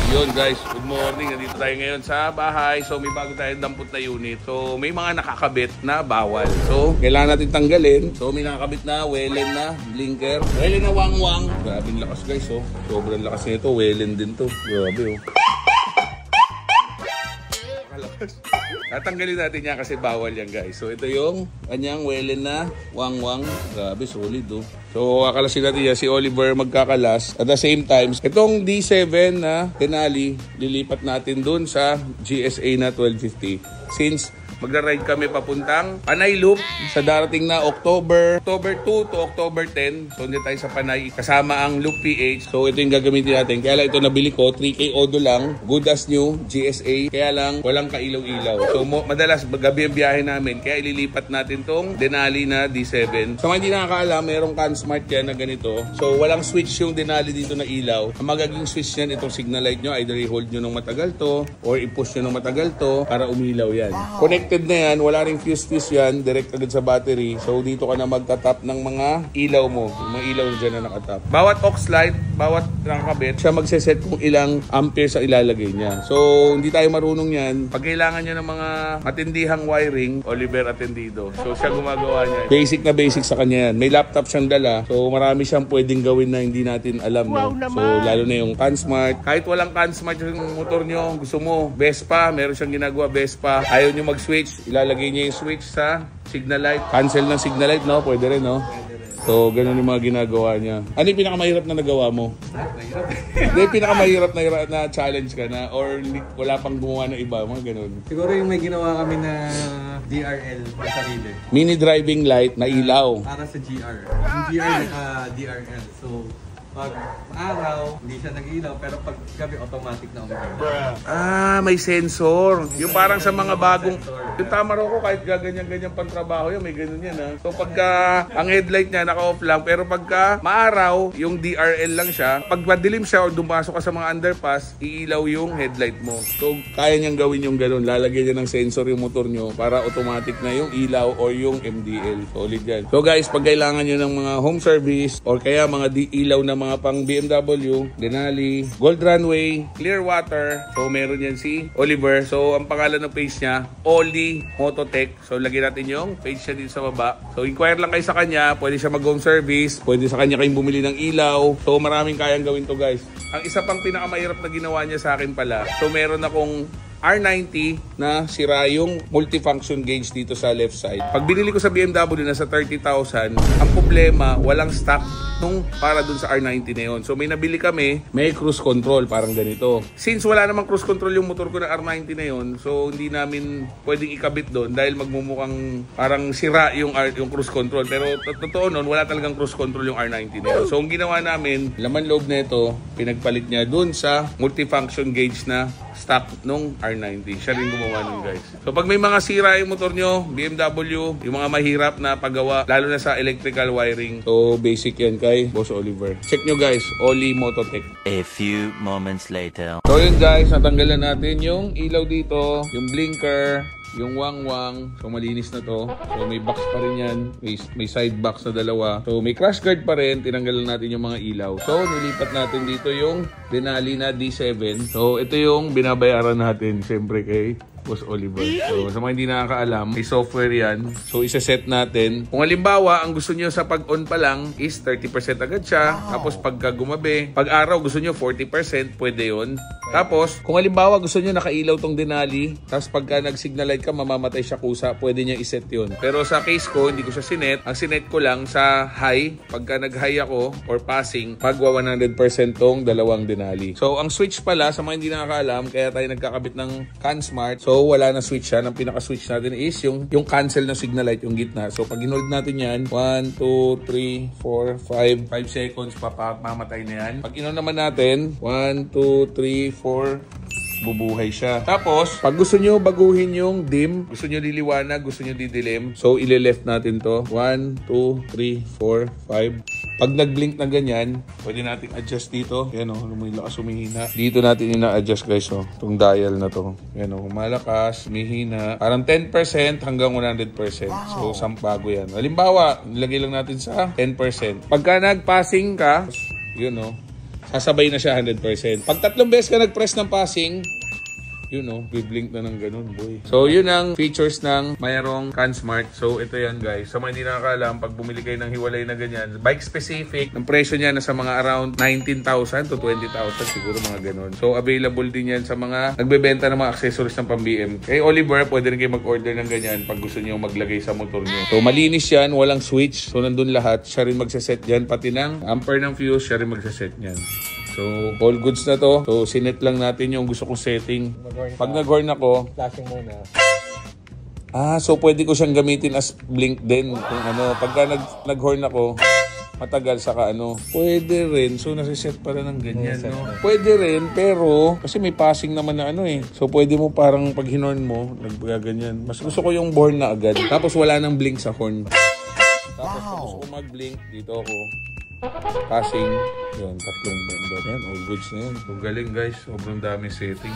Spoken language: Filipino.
Yun guys, good morning. Nandito tayo ngayon sa bahay. So may bago tayong dampot na unit. So may mga nakakabit na bawal. So kailangan natin tanggalin. So may nakakabit na Wellen na blinker. Wellen na wang-wang. Grabe lakas guys. So sobrang lakas nito. Wellen din to. Grabe oh. Tatanggalin natin yan kasi bawal yan guys. So ito yung kanyang Wellen na wang-wang. Grabe, solid oh. So kakalasin natin yan si Oliver magkakalas. At the same time, itong D7 na Denali, lilipat natin dun sa GSA na 1250. Since magra-ride kami papuntang Panay Loop sa darating na October 2 to October 10. So hindi tayo sa Panay kasama ang Loop PH. So ito yung gagamitin natin. Kaya lang ito nabili ko, 3K Odo lang, good as new, GSA. Kaya lang walang kailaw-ilaw. So madalas gabi ang biyahe namin. Kaya ililipat natin tong Denali na D7. So mga hindi nakakaalam, merong CanSmart yan na ganito. So walang switch yung Denali dito na ilaw. Ang magaging switch yan, itong signal light nyo, either i-hold nyo ng matagal to or i-push nyo ng matagal to para umilaw yan. Connected na yan, wala ring fuse yan, direct agad sa battery. So dito ka na magtatap ng mga ilaw mo, yung mga ilaw dyan na nakatap. Bawat aux light, bawat nakakabit, siya magseset kung ilang amperes ang ilalagay niya. So hindi tayo marunong yan. Pag kailangan nyo ng mga matindihang wiring, Oliver atendido. So siya gumagawa niya. Basic na basic sa kanya yan. May laptop siyang dala. So marami siyang pwedeng gawin na hindi natin alam. No? So lalo na yung CanSmart. Kahit walang CanSmart yung motor nyo, gusto mo Vespa, meron siyang ginagawa Vespa. Ayaw nyo mag-switch, ilalagay niya yung switch sa signal light. Cancel ng signal light, no? Pwede rin, no? So, ganun yung mga ginagawa niya. Ano yung pinakamahirap na nagawa mo? Mahirap. Hindi, pinakamahirap na challenge ka na or wala pang gumawa ng iba, mga ganun. Siguro yung may ginawa kami na DRL na sarili. Mini driving light na ilaw. Para sa GR. Yung GR DRL. So, pag araw, hindi siya nag-ilaw, pero pag gabi, automatic na umilaw. Ah, may sensor. Yung parang sa mga bagong... Yung Tamaro ko, kahit gaganyan-ganyan pang trabaho yan, may ganun yan ha. So pagka ang headlight niya naka-off lang, pero pagka maaraw, yung DRL lang siya, pag madilim siya o dumasok ka sa mga underpass, iilaw yung headlight mo. So kaya niyang gawin yung ganun. Lalagyan niya ng sensor yung motor nyo para automatic na yung ilaw or yung MDL. Solid yan. So guys, pag kailangan nyo ng mga home service or kaya mga ilaw na mga pang BMW, Denali, Gold Runway, Clearwater. So meron yan si Oliver. So ang pangalan ng page niya, Oli Mototech. So lagyan natin yung page niya dito sa baba. So inquire lang kayo sa kanya. Pwede siya mag-home service. Pwede sa kanya kayong bumili ng ilaw. So maraming kayang gawin to guys. Ang isa pang pinakamahirap na ginawa niya sa akin pala. So meron akong R90 na sira yung multifunction gauge dito sa left side. Pag binili ko sa BMW na sa 30,000, ang problema, walang stock nung para dun sa R90 na yun. So may nabili kami, may cruise control, parang ganito. Since wala namang cruise control yung motor ko na R90 na yun, so hindi namin pwedeng ikabit doon dahil magmumukhang parang sira yung cruise control. Pero totoo nun, wala talagang cruise control yung R90 na yun. So ang ginawa namin, laman loob na ito, pinagpalit niya dun sa multifunction gauge na stock nung R90. Siya rin gumawa nun guys. So pag may mga sira yung motor nyo, BMW, yung mga mahirap na paggawa, lalo na sa electrical wiring. So basic yan kay Boss Oliver. Check nyo guys, Oli Mototech. A few moments later. So yun guys, natanggalan natin yung ilaw dito, yung blinker, yung wang-wang. So malinis na to. So may box pa rin yan. May side box na dalawa. So may crash guard pa rin. Tinanggalan natin yung mga ilaw. So nilipat natin dito yung Denali na D7. So ito yung binabayaran natin siyempre kay Boss Oliver. So sa mga hindi nakakaalam, may software yan. So isa-set natin. Kung halimbawa, ang gusto nyo sa pag-on pa lang is 30% agad siya. Tapos pagka gumabi, pag araw gusto nyo 40%, pwede yun. Tapos, kung halimbawa gusto nyo nakailaw tong Denali, tapos pagka nag-signal light ka, mamamatay siya kusa, pwede nyo iset yun. Pero sa case ko, hindi ko siya sinet. Ang sinet ko lang sa high, pagka nag-high ako or passing, magwa 100% tong dalawang Denali. So, ang switch pala, sa mga hindi nakakaalam, kaya tayo nagkakabit ng CanSmart. So, wala na switch yan. Ang pinaka-switch natin is yung cancel ng signal light, yung gitna. So, pag inold natin yan, 1, 2, 3, 4, 5 seconds, mamatay na yan. Pag inold naman natin, 1, 2, 3, 4, bubuhay siya. Tapos, pag gusto nyo baguhin yung dim, gusto nyo liliwanag, gusto nyo didilim, so ile-left natin to. 1, 2, 3, 4, 5. Pag nag-blink na ganyan, pwede natin adjust dito. Yan o, lumilakas, humihina. Dito natin ina-adjust guys o, itong dial na to. Yan o, malakas, humihina. Parang 10% hanggang 100%. So, bago yan. Halimbawa, nilagay lang natin sa 10%. Pagka nag-passing ka, yun o, sasabay na siya 100%. Pag 3 beses ka nag-press ng passing, yun biblink na ng ganun, boy. So, yun ang features ng mayroong CanSmart. So, ito yan, guys. Sa mga hindi nakakaalam, pag bumili kayo ng hiwalay na ganyan, bike specific, ang presyo niya nasa mga around 19,000 to 20,000, siguro mga ganun. So, available din yan sa mga nagbebenta ng mga accessories ng pang-BM. Kay Oliver, pwede rin kayo mag-order ng ganyan pag gusto niyo maglagay sa motor niyo. So, malinis yan, walang switch. So, nandun lahat. Siya rin magsaset dyan, pati ng ampere ng fuse, siya rin magsaset niyan. So, all goods na to. So, sinet lang natin yung gusto kong setting. Pag nag-horn ako, Flashing muna. so pwede ko siyang gamitin as blink din. Kung pagka nag-horn ako, matagal saka pwede rin. So, nasiset pa rin ng ganyan, Pwede rin, pero, kasi may passing naman na So, pwede mo parang pag hinorn mo, nagganyan. Mas gusto ko yung born na agad. Tapos, wala nang blink sa horn. Tapos, gusto ko mag-blink, dito ako. Passing, yun, 3 bundle. Yan, all goods na yan. So, galing guys, sobrang dami setting.